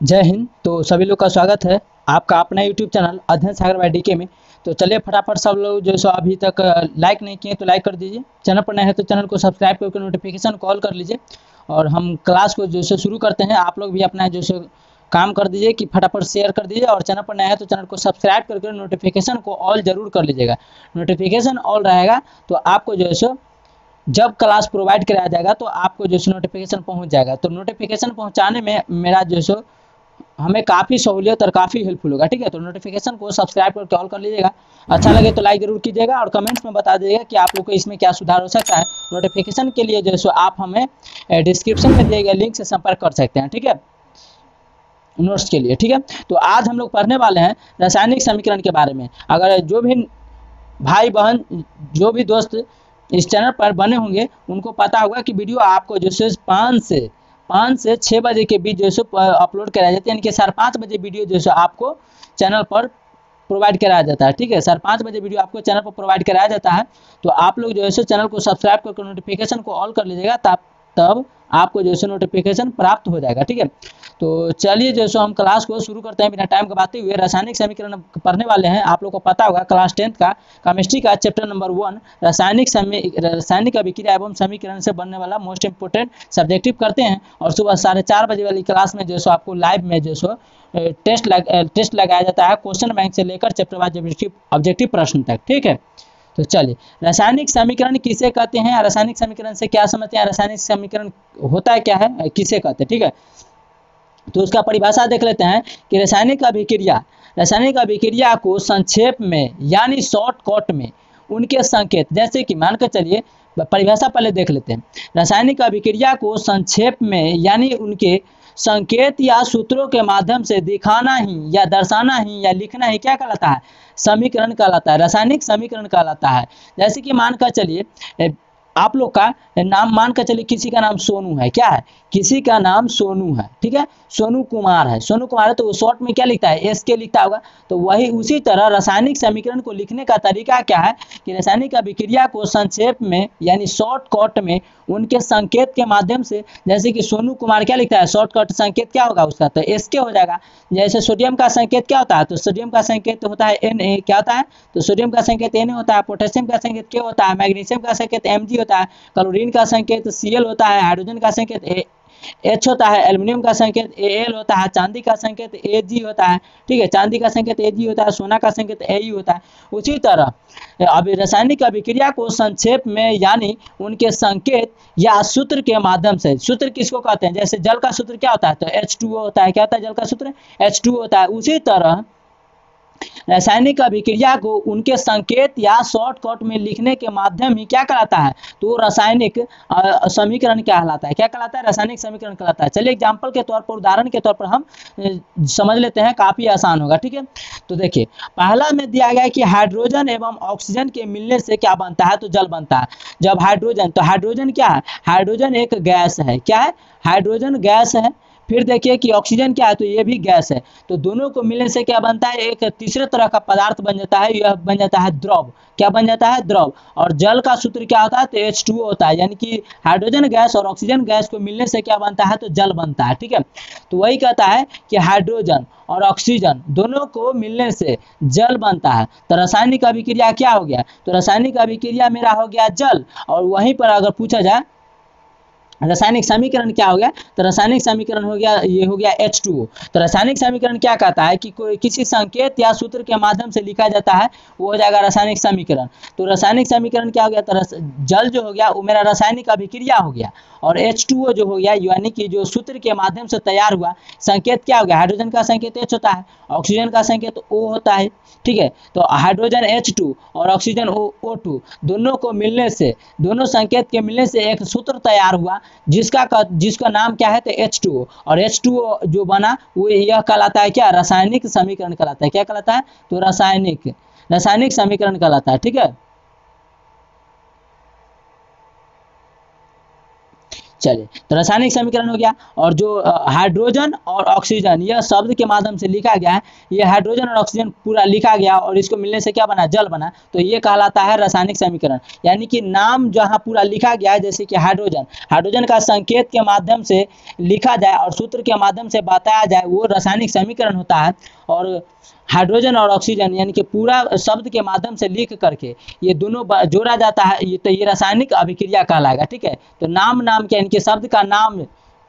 जय हिंद। तो सभी लोग का स्वागत है आपका अपना यूट्यूब चैनल अध्ययन सागर बाय डीके में। तो चलिए फटाफट सब लोग जो सो अभी तक लाइक नहीं किए तो लाइक कर दीजिए, चैनल पर नए हैं तो चैनल को सब्सक्राइब करके नोटिफिकेशन कॉल कर लीजिए और हम क्लास को जो सो शुरू करते हैं। आप लोग भी अपना जो सो काम कर दीजिए कि फटाफट शेयर कर दीजिए और चैनल पर नया है तो चैनल को सब्सक्राइब करके नोटिफिकेशन को ऑल जरूर कर लीजिएगा। नोटिफिकेशन ऑल रहेगा तो आपको जो है सो जब क्लास प्रोवाइड कराया जाएगा तो आपको जो सो नोटिफिकेशन पहुंच जाएगा। तो नोटिफिकेशन पहुंचाने में मेरा जो सो हमें काफ़ी सहूलियत और काफ़ी हेल्पफुल होगा। ठीक है, तो नोटिफिकेशन को सब्सक्राइब करके ऑल कर लीजिएगा। अच्छा लगे तो लाइक जरूर कीजिएगा और कमेंट्स में बता दीजिएगा कि आप लोग को इसमें क्या सुधार हो सकता है। नोटिफिकेशन के लिए जो सो आप हमें डिस्क्रिप्शन में दिए गए लिंक से संपर्क कर सकते हैं। ठीक है, नोट्स के लिए। ठीक है, तो आज हम लोग पढ़ने वाले हैं रासायनिक समीकरण के बारे में। अगर जो भी भाई बहन जो भी दोस्त इस चैनल पर बने होंगे उनको पता होगा कि वीडियो आपको जो है 5 से 6 बजे के बीच जो है अपलोड कराया जाता है, यानी कि 5:30 बजे वीडियो जो है आपको चैनल पर प्रोवाइड कराया जाता है। ठीक है, 5:30 बजे वीडियो आपको चैनल पर प्रोवाइड कराया जाता है। तो आप लोग जो है चैनल को सब्सक्राइब करके नोटिफिकेशन को ऑल कर लीजिएगा, तब आपको जो है नोटिफिकेशन प्राप्त हो जाएगा। ठीक है, तो चलिए जो है हम क्लास को शुरू करते हैं बिना टाइम गवाते हुए। रासायनिक समीकरण पढ़ने वाले हैं। आप लोग को पता होगा क्लास 10 का केमिस्ट्री का चैप्टर नंबर 1 रासायनिक अभिक्रिया एवं समीकरण से बनने वाला मोस्ट इंपोर्टेंट सब्जेक्टिव करते हैं। और सुबह 4:30 बजे वाली क्लास में जो है आपको लाइव में जो है टेस्ट लगाया जाता है, क्वेश्चन बैंक से लेकर चैप्टर वाइज ऑब्जेक्टिव प्रश्न तक। ठीक है, तो चलिए रासायनिक समीकरण किसे कहते हैं, रासायनिक समीकरण से क्या समझते हैं, रासायनिक समीकरण होता है क्या है, किसे कहते हैं। ठीक है, तो उसका परिभाषा देख लेते हैं कि रासायनिक अभिक्रिया को संक्षेप में यानी शॉर्टकट में उनके संकेत, जैसे कि मानकर चलिए परिभाषा पहले देख लेते हैं। रासायनिक अभिक्रिया को संक्षेप में यानी उनके संकेत या सूत्रों के माध्यम से दिखाना ही या दर्शाना ही या लिखना ही क्या कहलाता है, समीकरण कहलाता है, रासायनिक समीकरण कहलाता है। जैसे कि मानकर चलिए आप लोग का नाम मानकर चलिए किसी का नाम सोनू है, क्या है, किसी का नाम सोनू है। ठीक है, सोनू कुमार है, सोनू कुमार है तो वो शॉर्ट में क्या लिखता है, एस के लिखता होगा। तो वही उसी तरह रासायनिक समीकरण को लिखने का तरीका क्या है कि रासायनिक अभिक्रिया को संक्षेप में यानी शॉर्टकट में उनके संकेत के माध्यम से, जैसे कि सोनू कुमार क्या लिखता है, शॉर्टकट संकेत क्या होगा उसका, तो एस के हो जाएगा। जैसे सोडियम का संकेत क्या होता है, तो सोडियम का संकेत होता है Na, क्या होता है, तो सोडियम का संकेत Na होता है। पोटेशियम का संकेत क्या होता है, मैग्नीशियम का संकेत Mg होता है। क्लोरीन का संकेत Cl होता है। हाइड्रोजन का संकेत H होता है। एल्युमिनियम का संकेत Al होता है। चांदी का संकेत Ag होता है। ठीक है, चांदी का संकेत Ag होता है। सोना का संकेत Au होता है। उसी तरह अभी रासायनिक अभिक्रिया को संक्षेप में यानी उनके संकेत या सूत्र के माध्यम से, सूत्र किसको कहते हैं, जैसे जल का सूत्र क्या होता है, तो H2O होता है। क्या होता है जल का सूत्र, H2O होता है। उसी तरह रासायनिक अभिक्रिया को उनके संकेत या शॉर्टकट में लिखने के माध्यम ही क्या कहलाता है, तो रासायनिक समीकरण कहलाता है। क्या कहलाता है, रासायनिक समीकरण कहलाता है। चलिए एग्जांपल के तौर पर, उदाहरण के तौर पर हम समझ लेते हैं, काफ़ी आसान होगा। ठीक है, तो देखिए पहला में दिया गया है कि हाइड्रोजन एवं ऑक्सीजन के मिलने से क्या बनता है, तो जल बनता है। जब हाइड्रोजन, तो हाइड्रोजन क्या है, हाइड्रोजन एक गैस है। क्या है, हाइड्रोजन गैस है। फिर देखिए कि ऑक्सीजन क्या है, तो ये भी गैस है। तो दोनों को मिलने से क्या बनता है, एक तीसरे तरह का पदार्थ बन जाता है, यह बन जाता है द्रव। क्या बन जाता है, द्रव। और जल का सूत्र क्या होता है, तो H2O होता है। यानी कि हाइड्रोजन गैस और ऑक्सीजन गैस को मिलने से क्या बनता है, तो जल बनता है। ठीक है, तो वही कहता है कि हाइड्रोजन और ऑक्सीजन दोनों को मिलने से जल बनता है। तो रासायनिक अभिक्रिया क्या हो गया, तो रासायनिक अभिक्रिया मेरा हो गया जल। और वहीं पर अगर पूछा जाए रासायनिक समीकरण क्या हो गया, तो रासायनिक समीकरण हो गया, ये हो गया H2O। तो रासायनिक समीकरण क्या कहता है कि कोई किसी संकेत या सूत्र के माध्यम से लिखा जाता है, वो हो जाएगा रासायनिक समीकरण। तो रासायनिक समीकरण क्या हो गया, तो जल जो हो गया वो मेरा रासायनिक अभिक्रिया हो गया। और H2O जो हो गया यानी कि जो सूत्र के माध्यम से तैयार हुआ संकेत क्या हो गया, हाइड्रोजन का संकेत H होता है, ऑक्सीजन का संकेत O होता है। ठीक है, तो हाइड्रोजन H2 और ऑक्सीजन O2 दोनों को मिलने से, दोनों संकेत के मिलने से एक सूत्र तैयार हुआ जिसका नाम क्या है, तो H2O। और H2O जो बना वो यह कहलाता है क्या, रासायनिक समीकरण कहलाता है। क्या कहलाता है, तो रासायनिक समीकरण कहलाता है। ठीक है, चलिए, तो रासायनिक समीकरण हो गया। और जो हाइड्रोजन और ऑक्सीजन यह शब्द के माध्यम से लिखा गया है, ये हाइड्रोजन और ऑक्सीजन पूरा लिखा गया और इसको मिलने से क्या बना, जल बना, तो ये कहलाता है रासायनिक समीकरण। यानी कि नाम जहाँ पूरा लिखा गया है, जैसे कि हाइड्रोजन, हाइड्रोजन का संकेत के माध्यम से लिखा जाए और सूत्र के माध्यम से बताया जाए, वो रासायनिक समीकरण होता है। और हाइड्रोजन और ऑक्सीजन यानी कि पूरा शब्द के माध्यम से लिख करके ये दोनों जोड़ा जाता है, ये तो ये रासायनिक अभिक्रिया कहलाएगा। ठीक है, तो नाम के यानी कि शब्द का नाम,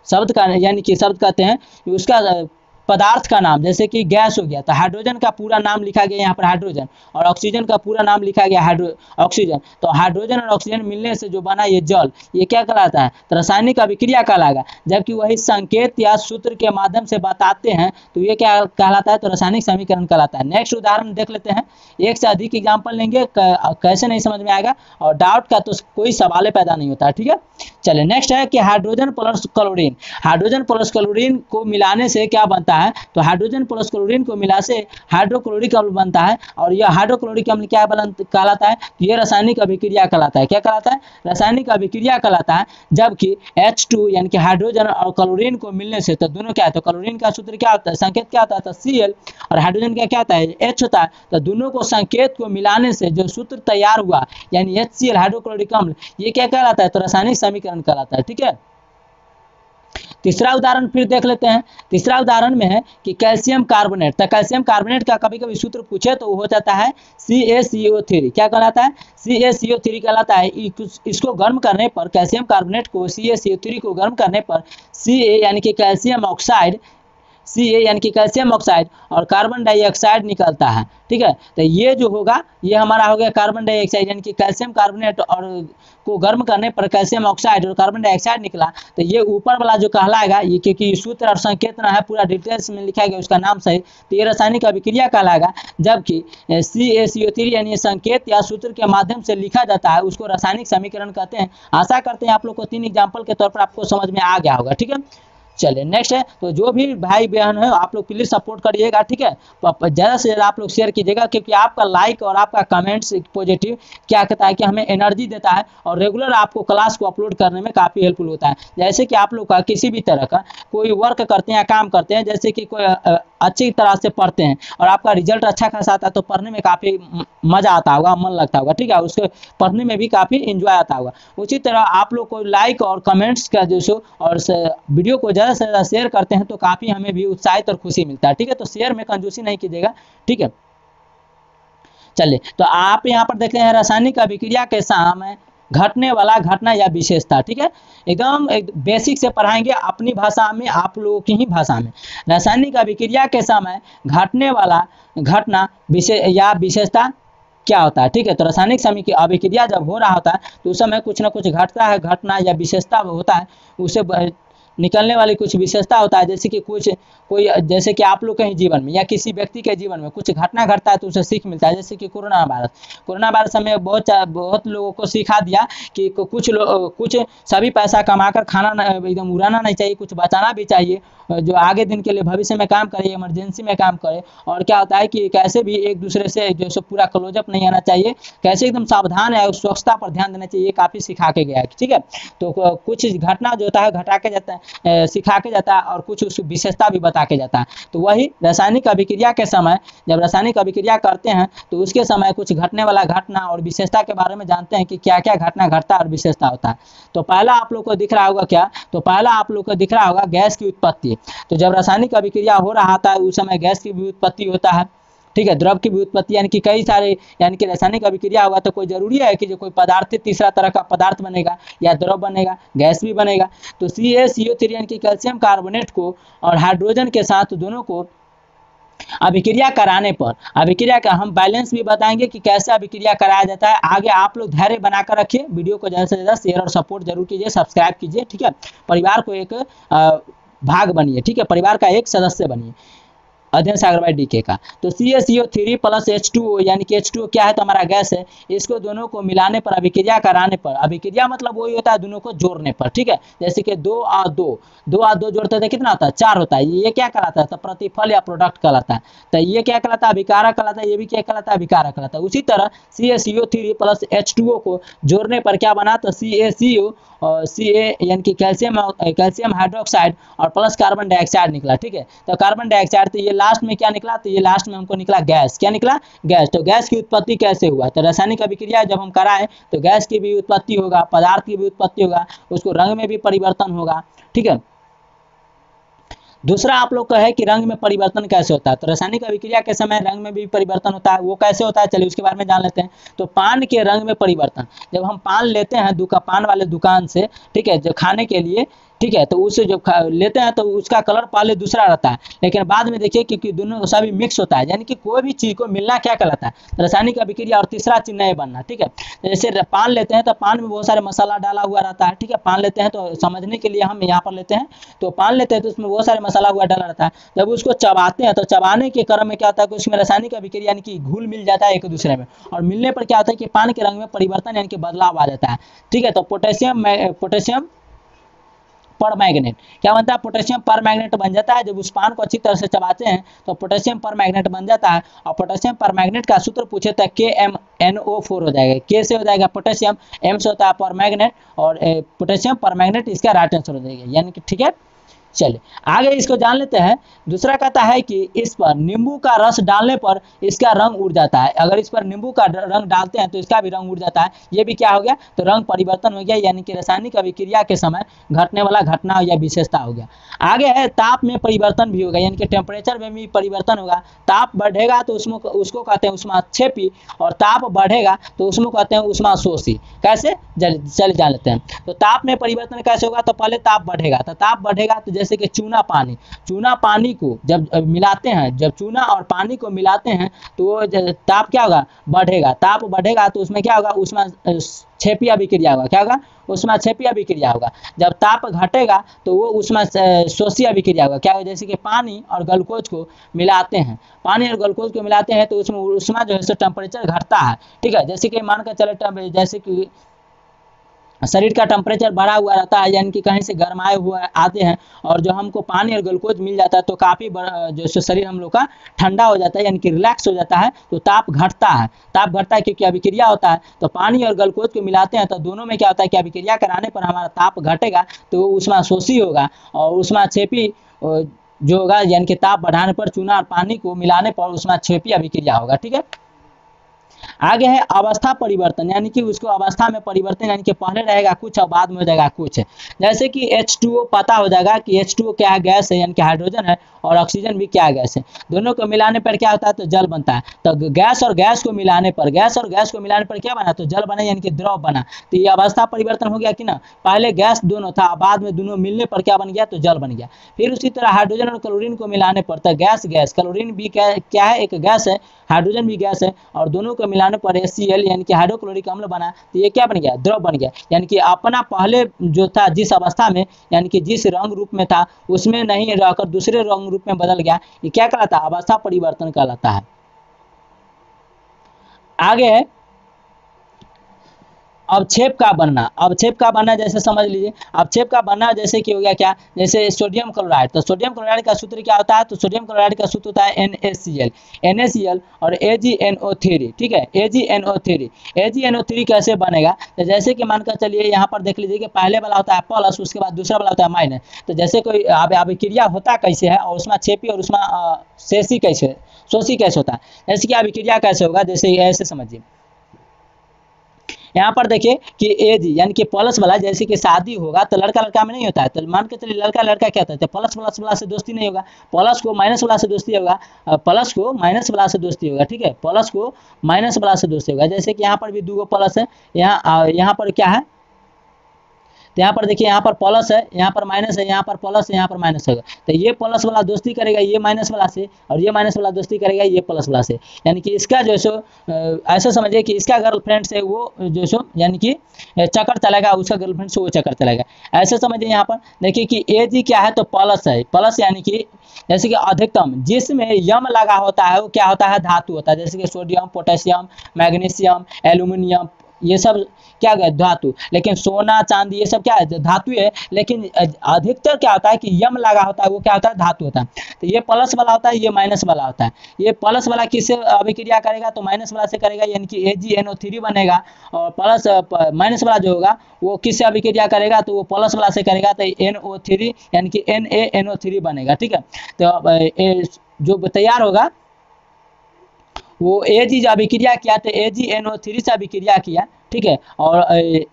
शब्द का यानी कि शब्द कहते हैं उसका पदार्थ का नाम, जैसे कि गैस हो गया, तो हाइड्रोजन का पूरा नाम लिखा गया यहाँ पर हाइड्रोजन, और ऑक्सीजन का पूरा नाम लिखा गया ऑक्सीजन। तो हाइड्रोजन और ऑक्सीजन मिलने से जो बना ये जल, ये क्या कहलाता है, तो रासायनिक अभिक्रिया कहलाएगा। जबकि वही संकेत या सूत्र के माध्यम से बताते हैं तो ये क्या कहलाता है, तो रासायनिक समीकरण कहलाता है। नेक्स्ट उदाहरण देख लेते हैं, एक से अधिक एग्जाम्पल लेंगे, कैसे नहीं समझ में आएगा, और डाउट का तो कोई सवाल पैदा नहीं होता। ठीक है, चलिए नेक्स्ट है कि hydrogen plus chlorine, hydrogen plus chlorine को मिलाने से क्या बनता है, तो हाइड्रोजन प्लस क्लोरीन को मिला से हाइड्रोक्लोरिक अम्ल बनता है, और यह हाइड्रोक्लोरिक अम्ल क्या कहलाता है, तो ये रासायनिक अभिक्रिया कहलाता है। क्या कहलाता है, रासायनिक अभिक्रिया कहलाता है। जबकि H2 यानी कि हाइड्रोजन और क्लोरीन को मिलने से, तो दोनों क्या है, तो क्लोरीन का सूत्र क्या होता है, संकेत क्या होता है, तो Cl, और हाइड्रोजन का क्या होता है, H होता है। तो दोनों को संकेत को मिलाने से जो सूत्र तैयार हुआ यानी HCl हाइड्रोक्लोरिक अम्ल, ये क्या कहलाता है, तो रासायनिक समीकरण कहलाता है। ठीक है, तीसरा उदाहरण फिर देख लेते हैं। तीसरा उदाहरण में है कि कैल्शियम कार्बोनेट, तो कैल्शियम कार्बोनेट का कभी कभी सूत्र पूछे तो वो हो जाता है CaCO3। क्या कहलाता है, CaCO3 कहलाता है। इसको गर्म करने पर, कैल्शियम कार्बोनेट को CaCO3 को गर्म करने पर Ca यानी कि कैल्शियम ऑक्साइड, Ca यानी कि कैल्शियम ऑक्साइड और कार्बन डाइऑक्साइड निकलता है। ठीक है, तो ये जो होगा ये हमारा हो गया कार्बन डाइऑक्साइड, यानी कि कैल्शियम कार्बोनेट और को गर्म करने पर कैल्शियम ऑक्साइड और कार्बन डाइऑक्साइड निकला, तो ये ऊपर वाला जो कहलाएगा, ये क्योंकि सूत्र और संकेत ना है, पूरा डिटेल्स में लिखा गया उसका नाम सही, तो ये रासायनिक अभिक्रिया कहलाएगा। जबकि CaCO3 यानी संकेत या सूत्र के माध्यम से लिखा जाता है, उसको रासायनिक समीकरण कहते हैं। आशा करते हैं आप लोग को 3 एग्जाम्पल के तौर पर आपको समझ में आ गया होगा। ठीक है, चलिए नेक्स्ट है, तो जो भी भाई बहन है आप लोग प्लीज सपोर्ट करिएगा। ठीक है, ज़्यादा से ज़्यादा आप लोग शेयर कीजिएगा, क्योंकि आपका लाइक और आपका कमेंट्स पॉजिटिव क्या कहता है कि हमें एनर्जी देता है और रेगुलर आपको क्लास को अपलोड करने में काफ़ी हेल्पफुल होता है। जैसे कि आप लोग का किसी भी तरह का कोई वर्क करते हैं या काम करते हैं, जैसे कि कोई अच्छी तरह से पढ़ते हैं और आपका रिजल्ट अच्छा खासा आता है, तो पढ़ने में काफ़ी मज़ा आता होगा, मन लगता होगा। ठीक है, उसके पढ़ने में भी काफ़ी इंजॉय आता होगा। उसी तरह आप लोग को लाइक और कमेंट्स का जो सो और वीडियो को ज़्यादा से ज़्यादा शेयर करते हैं तो काफ़ी हमें भी उत्साहित और खुशी मिलता है। ठीक है, तो शेयर में कंजूसी नहीं कीजिएगा। ठीक है, चलिए तो आप यहाँ पर देखते हैं रासायनिक अभिक्रिया के समय घटने वाला घटना या विशेषता। ठीक है, एकदम एक बेसिक से पढ़ाएंगे अपनी भाषा में, आप लोगों की ही भाषा में। रासायनिक अभिक्रिया के समय घटने वाला घटना या विशेषता क्या होता है। ठीक है, तो रासायनिक अभिक्रिया जब हो रहा होता है तो उस समय कुछ ना कुछ घटता है, घटना या विशेषता होता है, उसे निकलने वाली कुछ विशेषता होता है। जैसे कि कोई जैसे कि आप लोग के जीवन में या किसी व्यक्ति के जीवन में कुछ घटना घटता है तो उसे सीख मिलता है। जैसे कि कोरोना वायरस हमें बहुत लोगों को सिखा दिया कि कुछ सभी पैसा कमाकर खाना एकदम उड़ाना नहीं चाहिए, कुछ बचाना भी चाहिए, जो आगे दिन के लिए भविष्य में काम करे, इमरजेंसी में काम करे। और क्या होता है कि कैसे भी एक दूसरे से जो सो पूरा क्लोजअप नहीं आना चाहिए, कैसे एकदम सावधान है, स्वच्छता पर ध्यान देना चाहिए, काफ़ी सिखा के गया है। ठीक है, तो कुछ घटना जो होता है घटा के जाता है, सिखा के जाता है, और कुछ उसकी विशेषता भी बता के जाता है। तो वही रासायनिक अभिक्रिया के समय जब रासायनिक अभिक्रिया करते हैं तो उसके समय कुछ घटने वाला घटना और विशेषता के बारे में जानते हैं कि क्या क्या घटना घटता है और विशेषता होता है। तो पहला आप लोग को दिख रहा होगा क्या, तो पहला आप लोग को दिख रहा होगा गैस की उत्पत्ति। तो जब रासायनिक अभिक्रिया हो रहा था उस समय गैस की भी उत्पत्ति होता है। ठीक है, द्रव की भी उत्पत्ति, यानी कि कई सारे, यानी कि रासायनिक अभिक्रिया होगा तो कोई जरूरी है कि जो कोई पदार्थ तीसरा तरह का पदार्थ बनेगा या द्रव बनेगा, गैस भी बनेगा। तो CaCO3 यानी कि कैल्शियम कार्बोनेट को और हाइड्रोजन के साथ दोनों को अभिक्रिया कराने पर, अभिक्रिया का हम बैलेंस भी बताएंगे कि कैसे अभिक्रिया कराया जाता है। आगे आप लोग धैर्य बनाकर रखिए, वीडियो को ज़्यादा से ज़्यादा शेयर और सपोर्ट जरूर कीजिए, सब्सक्राइब कीजिए। ठीक है, परिवार को एक भाग बनिए। ठीक है, परिवार का एक सदस्य बनिए अध्ययन सागर बाय डीके का। तो CaCO3 प्लस H2O यानी कि H2O क्या है, तो हमारा गैस है। इसको दोनों को मिलाने पर, अभिक्रिया कराने पर, अभिक्रिया मतलब वही होता है दोनों को जोड़ने पर। ठीक है, जैसे कि 2 और 2 जोड़ते थे कितना होता है, 4 होता है। ये क्या कहलाता है, तो प्रतिफल या प्रोडक्ट कहलाता है। तो ये क्या कहलाता है, अभिकारक कहलाता है। ये भी क्या कहलाता है, अभिकारक कहलाता है। उसी तरह CaCO3 प्लस H2O को जोड़ने पर क्या बना, तो CaCO Ca यानी कि कैल्शियम हाइड्रोक्साइड और प्लस कार्बन डाइऑक्साइड निकला। ठीक है, तो कार्बन डाइऑक्साइड, तो ये लास्ट में क्या निकला, तो ये लास्ट में हमको निकला गैस। क्या निकला, गैस। तो गैस की उत्पत्ति कैसे हुआ, तो रासायनिक अभिक्रिया जब हम कराएं तो गैस की भी उत्पत्ति होगा, पदार्थ की भी उत्पत्ति होगा, उसको रंग में भी परिवर्तन होगा। ठीक है, दूसरा आप लोग का है कि रंग में परिवर्तन कैसे होता है, तो रासायनिक अभिक्रिया के समय रंग में भी परिवर्तन होता है। वो कैसे होता है, चलिए उसके बारे में जान लेते हैं। तो पान के रंग में परिवर्तन, जब हम पान लेते हैं पान वाले दुकान से, ठीक है, जो खाने के लिए, ठीक है, तो उसे जब लेते हैं तो उसका कलर पहले दूसरा रहता है, लेकिन बाद में देखिए क्योंकि दोनों सभी मिक्स होता है, यानी कि कोई भी चीज़ को मिलना क्या कहलाता है, रासायनिक अभिक्रिया। और तीसरा चीज नहीं बनना। ठीक है, जैसे पान लेते हैं तो पान में बहुत सारे मसाला डाला हुआ रहता है। ठीक है, पान लेते हैं तो समझने के लिए हम यहाँ पर लेते हैं, तो पान लेते हैं तो उसमें बहुत सारे मसाला हुआ डाला रहता है। जब उसको चबाते हैं तो चबाने के क्रम में क्या होता है कि उसमें रासायनिक अभिक्रिया यानी कि घुल मिल जाता है एक दूसरे में, और मिलने पर क्या होता है कि पान के रंग में परिवर्तन यानी कि बदलाव आ जाता है। ठीक है, तो पोटेशियम पर मैग्नेट क्या बनता है, पोटेशियम पर मैग्नेट बन जाता है। जब उस पान को अच्छी तरह से चबाते हैं तो पोटेशियम पर मैग्नेट बन जाता है, और पोटेशियम पर मैग्नेट का सूत्र पूछे तो KMnO4 हो जाएगा। के से हो जाएगा पोटेशियम, एम से होता है पर मैग्नेट, और पोटेशियम पर मैग्नेट इसका राइट आंसर हो जाएगा, यानी कि ठीक है। चलिए आगे इसको जान लेते हैं। दूसरा कहता है कि इस पर नींबू का रस डालने पर इसका रंग उड़ जाता है। अगर इस पर नींबू का रंग डालते हैं तो इसका भी रंग उड़ जाता है। ये भी क्या हो गया, तो रंग परिवर्तन हो गया, यानी कि रासायनिक अभिक्रिया के समय घटने वाला घटना या विशेषता हो गया। आगे है ताप में परिवर्तन भी होगा, यानी कि टेम्परेचर में भी परिवर्तन होगा। ताप बढ़ेगा तो उसको कहते हैं उष्माक्षेपी, और ताप बढ़ेगा तो उसमें कहते हैं उष्माशोषी। कैसे, चलिए जान लेते हैं। तो ताप में परिवर्तन कैसे होगा, तो पहले ताप बढ़ेगा, तो ताप बढ़ेगा तो जैसे कि चूना पानी को जब मिलाते हैं, जब चूना और पानी को मिलाते हैं तो ताप क्या होगा, बढ़ेगा। ताप बढ़ेगा तो उसमें क्या होगा, उष्माक्षेपीय अभिक्रिया होगा। क्या होगा, उष्माक्षेपीय अभिक्रिया होगा। जब ताप घटेगा तो वो उष्माशोषीय अभिक्रिया होगा। क्या होगा, जैसे कि पानी और ग्लूकोज को मिलाते हैं, तो उसमें उष्मा जो है टेम्परेचर घटता है। ठीक है, जैसे कि मान कर चले, जैसे कि शरीर का टेम्परेचर बढ़ा हुआ रहता है, यानी कि कहीं से गर्माए हुए आते हैं, और जो हमको पानी और ग्लूकोज मिल जाता है तो काफ़ी जो शरीर हम लोग का ठंडा हो जाता है, यानी कि रिलैक्स हो जाता है, तो ताप घटता है। क्योंकि अभिक्रिया होता है, तो पानी और ग्लूकोज को मिलाते हैं तो दोनों में क्या होता है कि अभिक्रिया कराने पर हमारा ताप घटेगा तो उष्माशोषी होगा, और उष्माक्षेपी जो होगा, यानी कि ताप बढ़ाने पर चूना और पानी को मिलाने पर उष्माक्षेपी अभिक्रिया होगा। ठीक है, आगे है अवस्था परिवर्तन, यानी कि उसको अवस्था में परिवर्तन, यानी कि पहले रहेगा कुछ और बाद में हो जाएगा कुछ। जैसे कि H2O पता हो जाएगा कि H2O क्या है, गैस है, यानी कि हाइड्रोजन है, और ऑक्सीजन भी क्या है, गैस है। दोनों को मिलाने पर क्या होता है, तो जल बनता है। तो गैस और गैस को मिलाने पर क्या बना, तो जल बना, यानी कि द्रव बना। तो ये अवस्था परिवर्तन हो गया कि ना, पहले गैस दोनों था, बाद में दोनों मिलने पर क्या बन गया, तो जल बन गया। फिर उसी तरह हाइड्रोजन और क्लोरीन को मिलाने पर तो गैस, क्लोरीन भी क्या है, एक गैस है, हाइड्रोजन भी गैस है, और दोनों को मिलाने पर HCl यानी कि हाइड्रोक्लोरिक अम्ल बना, तो ये क्या बन गया, द्रव बन गया। यानी कि अपना पहले जो था जिस अवस्था में, यानी कि जिस रंग रूप में था उसमें नहीं रहकर दूसरे रंग रूप में बदल गया, ये क्या कहलाता है, अवस्था परिवर्तन कहलाता है। आगे है अवक्षेप का बनना, जैसे समझ लीजिए। अवक्षेप का बनना जैसे कि हो गया क्या, जैसे सोडियम क्लोराइड, तो सोडियम क्लोराइड का सूत्र क्या होता है, तो सोडियम क्लोराइड का सूत्र होता है NaCl और AgNO3। ठीक है, AgNO3 कैसे बनेगा, तो जैसे कि मानकर चलिए यहाँ पर देख लीजिए कि पहले वाला होता है प्लस, उसके बाद दूसरा वाला होता है माइनस। तो जैसे कोई अभिक्रिया होता कैसे है, और उष्माक्षेपी और उष्माशोषी कैसे होता है, जैसे कि अभिक्रिया कैसे होगा, जैसे ऐसे समझिए। यहाँ पर देखिए कि Ag यानी कि प्लस वाला, जैसे कि शादी होगा तो लड़का में नहीं होता है, तो मान के चलिए लड़का क्या होता है, प्लस वाला से दोस्ती नहीं होगा, प्लस को माइनस वाला से दोस्ती होगा, ठीक है, प्लस को माइनस वाला से दोस्ती होगा। जैसे कि यहाँ पर भी 2 प्लस है, यहाँ पर क्या है, तो यहाँ पर देखिए, यहाँ पर प्लस है, यहाँ पर माइनस है, यहाँ पर प्लस है, यहाँ पर माइनस होगा। तो ये प्लस वाला दोस्ती करेगा ये माइनस वाला से, और ये माइनस वाला दोस्ती करेगा ये प्लस वाला से। यानी कि इसका जो सो ऐसा समझिए कि इसका गर्लफ्रेंड से वो जो सो यानी कि चक्कर चलेगा, उसका गर्लफ्रेंड से वो चक्कर चलेगा। ऐसे समझिए। यहाँ पर देखिए कि Ag क्या है, तो प्लस है, प्लस यानी कि जैसे कि अधिकतम जिसमें यम लगा होता है वो क्या होता है, धातु होता है। जैसे कि सोडियम, पोटेशियम, मैग्नीशियम, एल्यूमिनियम, ये सब क्या है धातु, लेकिन सोना चांदी ये सब क्या है धातु है, लेकिन अधिकतर क्या होता है कि यम लगा होता है वो क्या होता है धातु होता है। तो ये प्लस वाला होता है, ये माइनस वाला होता है। ये प्लस वाला किससे अभिक्रिया करेगा तो माइनस वाला से करेगा, यानी कि AgNO3 बनेगा। और प्लस माइनस वाला जो होगा वो किससे अभिक्रिया करेगा तो वो प्लस वाला से करेगा, तो NO3 यानी कि NaNO3 बनेगा। ठीक है, तो जो तैयार होगा वो Ag अभिक्रिया किया तो AgNO3 से अभिक्रिया किया। ठीक है, और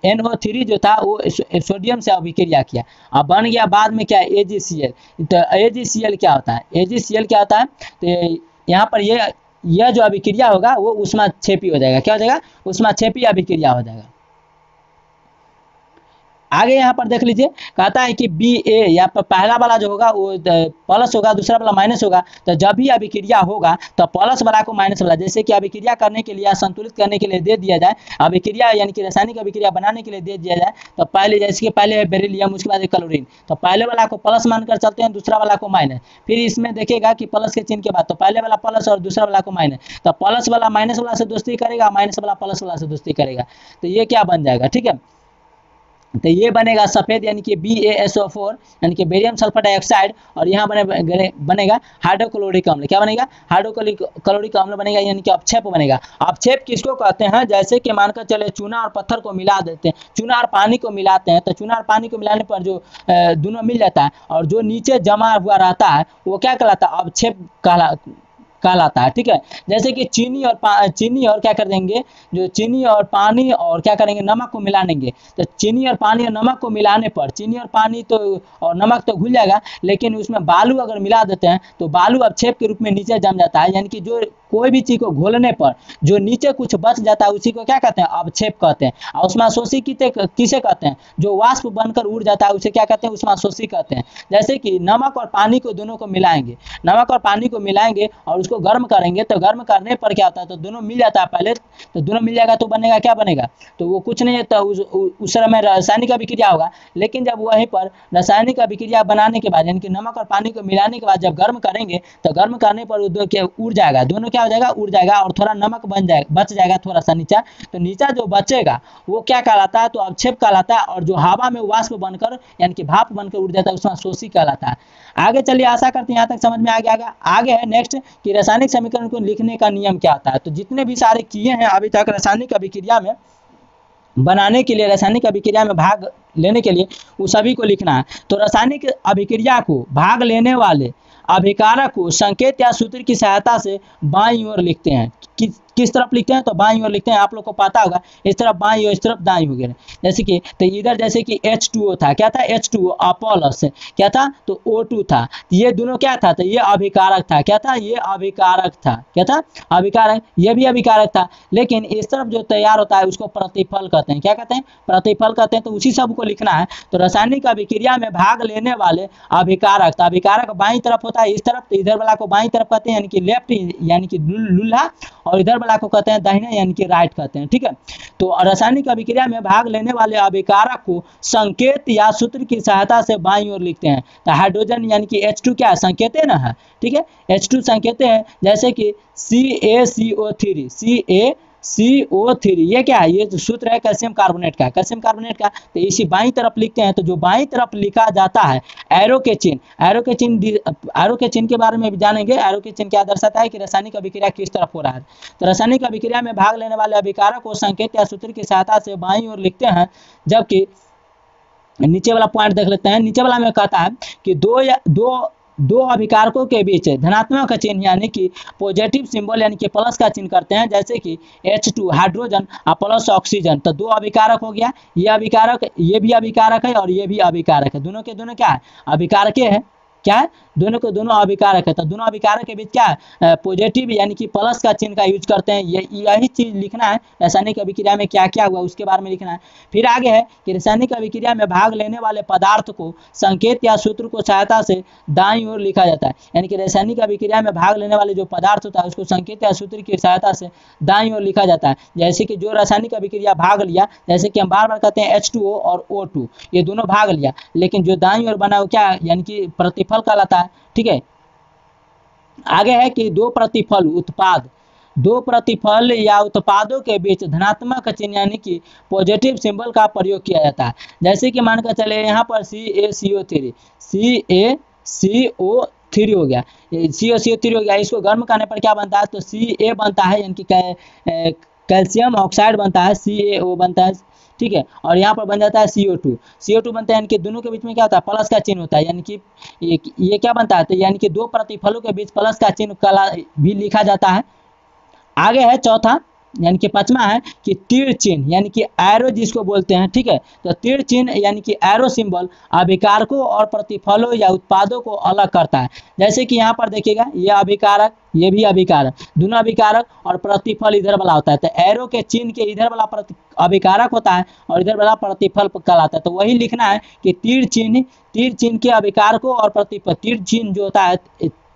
NO3 जो था वो सोडियम से अभिक्रिया किया, अब बन गया बाद में क्या AgCl। तो AgCl क्या होता है, AgCl क्या होता है तो यहाँ पर यह जो अभिक्रिया होगा वो ऊष्माक्षेपी हो जाएगा। क्या हो जाएगा, ऊष्माक्षेपी अभिक्रिया हो जाएगा। आगे यहाँ पर देख लीजिए, कहता है कि Ba या पहला वाला जो होगा वो प्लस होगा, दूसरा वाला माइनस होगा। तो जब भी अभिक्रिया होगा तो प्लस वाला को माइनस वाला, जैसे कि अभिक्रिया करने के लिए या संतुलित करने के लिए दे दिया जाए, अभिक्रिया यानी कि रासायनिक अभिक्रिया बनाने के लिए दे दिया जाए, तो पहले जैसे कि पहले है बेरिलियम, उसके बाद क्लोरीन, तो पहले वाला को प्लस मानकर चलते हैं, दूसरा वाला को माइनस। फिर इसमें देखेगा कि प्लस के चिन्ह के बाद तो पहले वाला प्लस और दूसरा वाला को माइनस, तो प्लस वाला माइनस वाला से दोस्ती करेगा, माइनस वाला प्लस वाला से दोस्ती करेगा, तो ये क्या बन जाएगा। ठीक है, तो ये बनेगा सफ़ेद यानी कि BaSO4 यानी कि बेरियम सल्फर डाइऑक्साइड, और यहाँ बनेगा हाइड्रोक्लोरिक अम्ल। क्या बनेगा, हाइड्रोक्लोरिक अम्ल बनेगा, यानी कि अपक्षेप बनेगा। अपक्षेप किसको कहते हैं, जैसे कि मानकर चले चूना और पत्थर को मिला देते हैं, चूना और पानी को मिलाते हैं, तो चूना और पानी को मिलाने पर जो दोनों मिल जाता है और जो नीचे जमा हुआ रहता है वो क्या कहलाता है, अपक्षेप कहलाता है। ठीक है, जैसे कि चीनी और क्या कर देंगे, जो चीनी और पानी और क्या करेंगे नमक को मिला देंगे, तो चीनी और पानी और नमक को मिलाने पर चीनी और पानी तो और नमक तो घुल जाएगा, लेकिन उसमें बालू अगर मिला देते हैं तो बालू अपक्षेप के रूप में नीचे जम जाता है। यानी कि जो कोई भी चीज को घोलने पर जो नीचे कुछ बच जाता है उसी को क्या कहते हैं, अपक्षेप कहते हैं। और उष्माशोषी किसे कहते हैं, जो वाष्प बनकर उड़ जाता है उसे क्या कहते हैं, उष्माशोषी कहते हैं। जैसे कि नमक और पानी को दोनों को मिलाएंगे, नमक और पानी को मिलाएंगे और उसको गर्म करेंगे, तो गर्म करने पर क्या होता है, तो दोनों मिल जाता है पहले, तो दोनों मिल जाएगा तो बनेगा क्या बनेगा, तो वो कुछ नहीं है, तो उस समय रासायनिक अभिक्रिया होगा। लेकिन जब वहीं पर रासायनिक अभिक्रिया बनाने के बाद यानी कि नमक और पानी को मिलाने के बाद जब गर्म करेंगे तो गर्म करने पर उड़ जाएगा, दोनों क्या हो जाएगा, उड़ जाएगा, और थोड़ा नमक बच जाएगा थोड़ा सा नीचा, तो नीचा जो बचेगा वो क्या कहलाता है, तो अपक्षेप कहलाता है। और जो हवा में वाष्प बनकर यानी कि भाप बनकर उड़ जाता है उसमें शोषी कहलाता है। आगे चलिए, आशा करते हैं यहाँ तक समझ में आ गया। आगे है नेक्स्ट कि रासायनिक समीकरण को लिखने का नियम क्या होता है। तो जितने भी सारे किए हैं अभी तक रासायनिक अभिक्रिया में बनाने के लिए, रासायनिक अभिक्रिया में भाग लेने के लिए, वो सभी को लिखना है। तो रासायनिक अभिक्रिया को भाग लेने वाले अभिकारक को संकेत या सूत्र की सहायता से बाईं ओर लिखते हैं। किस तरफ लिखते हैं, तो बाईं ओर लिखते हैं। आप लोग को पता होगा इस तरफ बाईं ओर, इस तरफ दाईं वगैरह। जैसे कि तो इधर जैसे कि H2O था, क्या था, H2O अपोलस क्या था, तो O2 था, ये दोनों क्या था, तो ये अभिकारक था। क्या था, ये अभिकारक था। क्या था, अभिकारक, ये भी अभिकारक था। लेकिन इस तरफ जो तैयार होता है उसको प्रतिफल कहते हैं। क्या कहते हैं, प्रतिफल कहते हैं। तो उसी सब को लिखना है। तो रासायनिक अभिक्रिया में भाग लेने वाले अभिकारक, तो अभिकारक बाईं तरफ होता है, इस तरफ, तो इधर वाला को बाईं तरफ कहते हैं यानी कि लेफ्ट यानी कि लूल्हा, और इधर वाला को कहते हैं दाहिना यानी कि राइट कहते हैं। ठीक है, तो रासायनिक अभिक्रिया में भाग लेने वाले अभिकारक को संकेत या सूत्र की सहायता से बाईं ओर लिखते हैं। तो हाइड्रोजन यानी कि H2 क्या है, संकेत है ना, है। ठीक है, H2 संकेत है, जैसे कि CaCO3, CaCO3 ये क्या है, ये जो सूत्र है कैल्शियम कार्बोनेट का, कैल्शियम कार्बोनेट का। तो इसी बाईं तरफ लिखते हैं। तो जो बाईं तरफ लिखा जाता है एरो के चिन्ह के बारे में भी जानेंगे। एरो के चिन्ह क्या दर्शाता है कि रासायनिक अभिक्रिया किस तरफ हो रहा है। तो रासायनिक अभिक्रिया में भाग लेने वाले अभिकारक को संकेत या सूत्र की सहायता से बाईं ओर लिखते हैं। जबकि नीचे वाला पॉइंट देख लेते हैं। नीचे वाला में कहता है कि दो अभिकारकों के बीच धनात्मक का चिन्ह यानी कि पॉजिटिव सिंबल यानी कि प्लस का चिन्ह करते हैं। जैसे कि H2 हाइड्रोजन और प्लस ऑक्सीजन, तो दो अभिकारक हो गया। ये अभिकारक, ये भी अभिकारक है और ये भी अभिकारक है। दोनों के दोनों क्या है, अभिकारक है। क्या है, दोनों के दोनों अभिकारक है। तो दोनों अभिकारक के बीच क्या है, पॉजिटिव यानी कि प्लस का चिन्ह का यूज करते हैं। यही चीज लिखना है। रासायनिक अभिक्रिया में क्या क्या हुआ उसके बारे में लिखना है। फिर आगे है कि रासायनिक अभिक्रिया में भाग लेने वाले पदार्थ को संकेत या सूत्र को सहायता से दाईं ओर लिखा जाता है। यानी कि रासायनिक अभिक्रिया में भाग लेने वाले जो पदार्थ होता है उसको संकेत या सूत्र की सहायता से दाईं ओर लिखा जाता है। जैसे कि जो रासायनिक अभिक्रिया भाग लिया, जैसे कि हम बार बार कहते हैं H2O और O2, ये दोनों भाग लिया, लेकिन जो दाईं ओर बना वो क्या यानी कि प्रतिफल कहलाता है। ठीक है, आगे है कि दो प्रतिफल उत्पाद दो प्रतिफल या उत्पादों के बीच धनात्मक चिन्ह यानी कि पॉजिटिव सिंबल का प्रयोग किया जाता है। जैसे कि मानकर चले यहाँ पर CaCO3 CaCO3 हो गया, CaCO3 हो गया, इसको गर्म करने पर क्या बनता है, तो Ca बनता है यानी कि कैल्शियम ऑक्साइड बनता है, CaO बनता है, ठीक है। और यहाँ पर बन जाता है CO2 बनता है, यानी कि दोनों के बीच में क्या होता है, प्लस का चिन्ह होता है, यानी कि ये क्या बनता है, तो यानी कि दो प्रतिफलों के बीच प्लस का चिन्ह भी लिखा जाता है। आगे है चौथा यानी कि पांचवा है कि तीर चिन्ह यानी कि एरो जिसको बोलते हैं, ठीक है। तो तीर चिन्ह यानी कि एरो सिंबल अभिकारकों और प्रतिफलों या उत्पादों को अलग करता है। जैसे कि यहाँ पर देखिएगा, ये अभिकारक, ये भी अभिकारक, दोनों अभिकारक और प्रतिफल इधर वाला होता है। तो एरो के चिन्ह के इधर वाला अभिकारक होता है और इधर वाला प्रतिफल कहलाता है। तो वही लिखना है कि तीर चिन्ह के अभिकारकों और प्रतिफल, तीर चिन्ह जो होता है,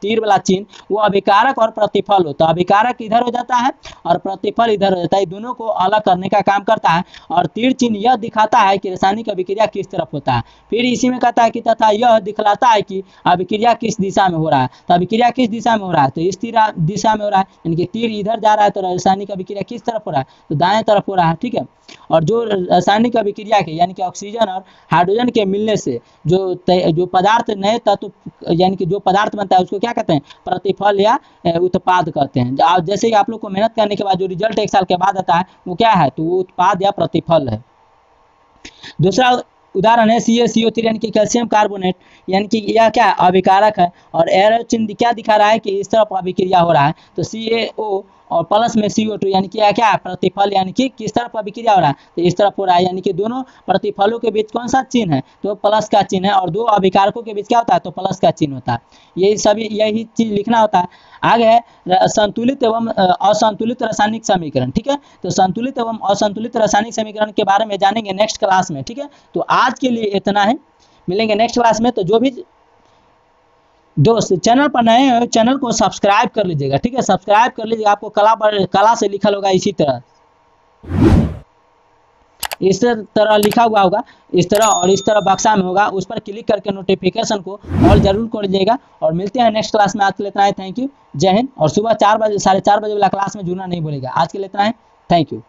तीर वाला चिन्ह वो अभिकारक और प्रतिफल होता है। अभिकारक इधर हो जाता है और प्रतिफल इधर हो जाता है, दोनों को अलग करने का काम करता है। और तीर चिन्ह यह दिखाता है कि रासायनिक अभिक्रिया किस तरफ होता है। फिर इसी में कहता है कि तथा यह दिखलाता है कि अभिक्रिया किस दिशा में हो रहा है। तो अभिक्रिया किस दिशा में हो रहा है, तो इस दिशा में हो रहा है, यानी कि तीर इधर जा रहा है, तो रासायनिक अभिक्रिया किस तरफ हो रहा है, तो दाएं तरफ हो रहा है, ठीक है। और जो रासायनिक अभिक्रिया के यानी कि ऑक्सीजन और हाइड्रोजन के मिलने से जो पदार्थ नए तत्व यानी कि जो पदार्थ बनता है उसको क्या कहते हैं, प्रतिफल या उत्पाद कहते हैं। जैसे कि आप लोग को मेहनत करने के बाद जो रिजल्ट 1 साल के बाद आता है वो क्या है, तो वो उत्पाद या प्रतिफल है। दूसरा उदाहरण है CaCO3 यानी कि कैल्शियम कार्बोनेट, यानी कि यह क्या अभिकारक है और एरो चिन्ह क्या दिखा रहा है कि इस तरफ अभिक्रिया हो रहा है। तो CaO और प्लस में CO2 यानी कि क्या है, प्रतिफल, यानी कि किस तरफ अभिक्रिया हो रहा है, तो इस तरफ हो रहा है। यानी कि दोनों प्रतिफलों के बीच कौन सा चिन्ह है, तो प्लस का चिन्ह है, और दो अभिकारकों के बीच क्या होता है, तो प्लस का चिन्ह होता है। यही चीज लिखना होता है। आगे है संतुलित एवं असंतुलित रासायनिक समीकरण, ठीक है। तो संतुलित एवं असंतुलित रासायनिक समीकरण के बारे में जानेंगे नेक्स्ट क्लास में, ठीक है। तो आज के लिए इतना है, मिलेंगे नेक्स्ट क्लास में। तो जो भी दोस्त चैनल पर नए हो चैनल को सब्सक्राइब कर लीजिएगा, ठीक है, सब्सक्राइब कर लीजिएगा। आपको कला से लिखा होगा इसी तरह, इस तरह लिखा हुआ होगा, इस तरह और इस तरह बक्सा में होगा, उस पर क्लिक करके नोटिफिकेशन को ऑल जरूर कर लीजिएगा। और मिलते हैं नेक्स्ट क्लास में। आज के लिए इतना है, थैंक यू, जय हिंद। और सुबह 4 बजे 4:30 बजे वाला क्लास में जुड़ना नहीं भूलिएगा। आज के लिए इतना है, थैंक यू।